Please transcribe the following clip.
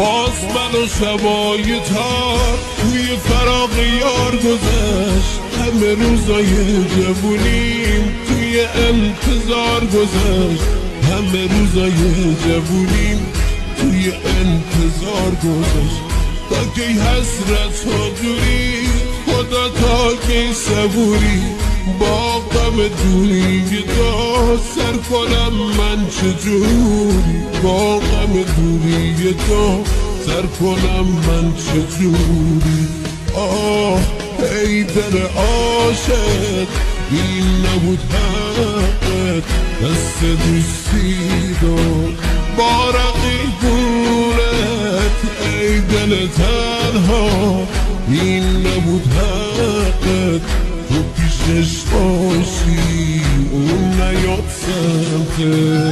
باز من و شبای تار توی فراق یار گذشت. همه روزای جوونیم توی انتظار گذشت. همه روزای جوونیم توی انتظار گذشت. تا کی حسرت ها دوری خدا، تا کی صبوری با غم دوری تو سر کنم من چجوری. با غم دوری تو سر کنم من چجوری. آه ای دل عاشق این نبود حقت، دست دوستی داد با رقیبونت. ای دل تنها این نبود حقت، تو پیشش باشی اون نیاد سمتت.